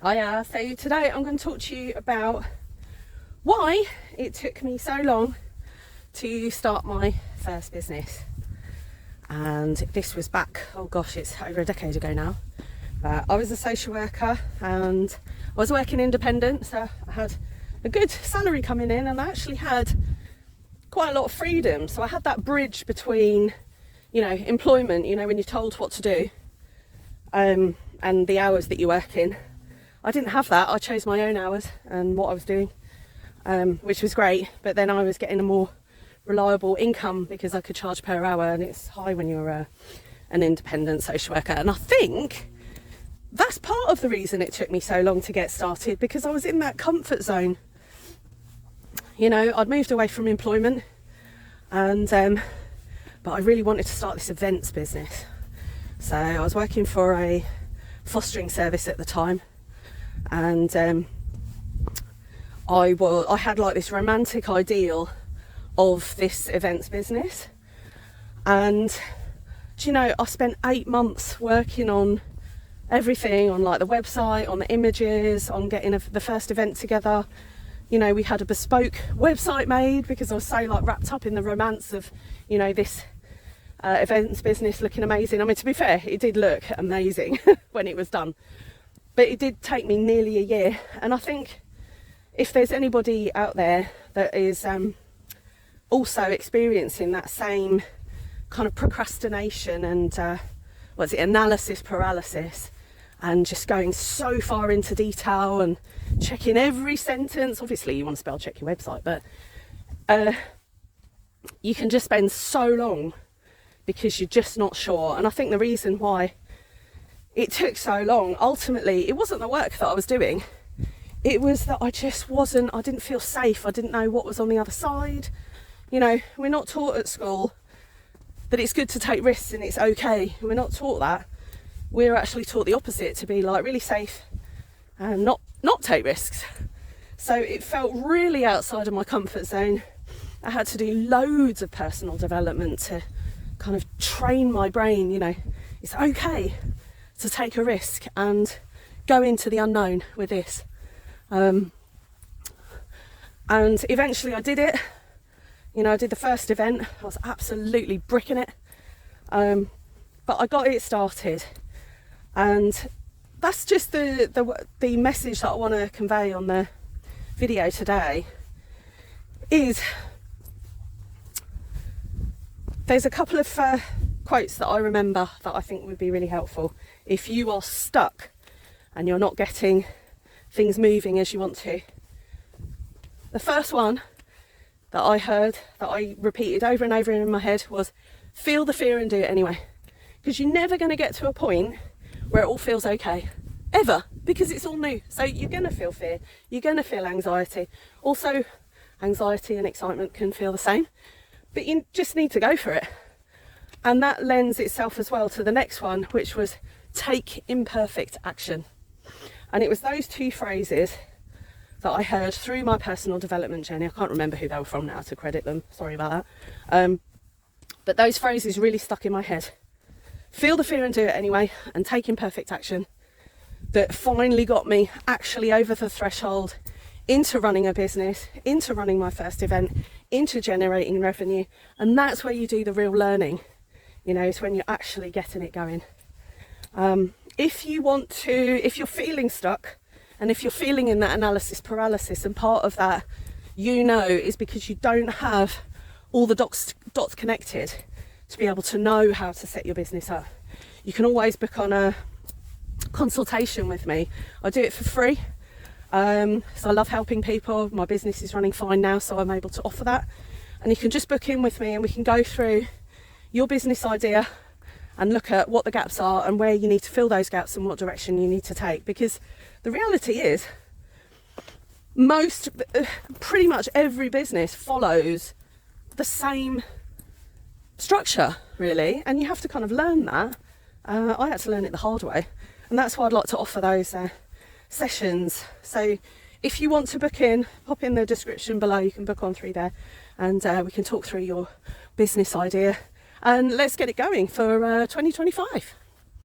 Hiya, so today I'm going to talk to you about why it took me so long to start my first business. And this was back, oh gosh, it's over a decade ago now. I was a social worker and I was working independent, so I had a good salary coming in and I actually had quite a lot of freedom. So I had that bridge between, employment, when you're told what to do, and the hours that you work in. I didn't have that. I chose my own hours and what I was doing, which was great. But then I was getting a more reliable income because I could charge per hour, and it's high when you're an independent social worker. And I think that's part of the reason it took me so long to get started, because I was in that comfort zone. I'd moved away from employment, and but I really wanted to start this events business. So I was working for a fostering service at the time. And I had like this romantic ideal of this events business, and I spent 8 months working on everything, on like the website, on the images, on getting the first event together. We had a bespoke website made because I was so like wrapped up in the romance of this events business looking amazing. I mean, to be fair, it did look amazing when it was done. But it did take me nearly a year. And I think if there's anybody out there that is also experiencing that same kind of procrastination and analysis paralysis, and just going so far into detail and checking every sentence. Obviously you want to spell check your website, but you can just spend so long because you're just not sure. And I think the reason why it took so long, ultimately, it wasn't the work that I was doing. It was that I didn't feel safe. I didn't know what was on the other side. We're not taught at school that it's good to take risks and it's okay. We're not taught that. We're actually taught the opposite, to be like really safe and not take risks. So it felt really outside of my comfort zone. I had to do loads of personal development to kind of train my brain, it's okay to take a risk and go into the unknown with this. And eventually I did it. I did the first event. I was absolutely bricking it. But I got it started. And that's just the message that I want to convey on the video today. Is there's a couple of quotes that I remember that I think would be really helpful if you are stuck and you're not getting things moving as you want to. The first one that I heard, that I repeated over and over in my head, was feel the fear and do it anyway. Because you're never going to get to a point where it all feels okay, ever, because it's all new. So you're going to feel fear, you're going to feel anxiety. Also, anxiety and excitement can feel the same, but you just need to go for it. And that lends itself as well to the next one, which was take imperfect action. And it was those two phrases that I heard through my personal development journey. I can't remember who they were from now to credit them, sorry about that. But those phrases really stuck in my head. Feel the fear and do it anyway, and take imperfect action. That finally got me actually over the threshold into running a business, into running my first event, into generating revenue. And that's where you do the real learning. It's when you're actually getting it going. If you're feeling stuck, and if you're feeling in that analysis paralysis, and part of that, is because you don't have all the dots connected to be able to know how to set your business up. You can always book on a consultation with me. I do it for free. So I love helping people. My business is running fine now, so I'm able to offer that. And you can just book in with me and we can go through your business idea and look at what the gaps are and where you need to fill those gaps and what direction you need to take. Because the reality is, pretty much every business follows the same structure, really, and you have to kind of learn that. I had to learn it the hard way, and that's why I'd like to offer those sessions. So if you want to book in, pop in the description below, you can book on through there, and we can talk through your business idea, and let's get it going for 2025.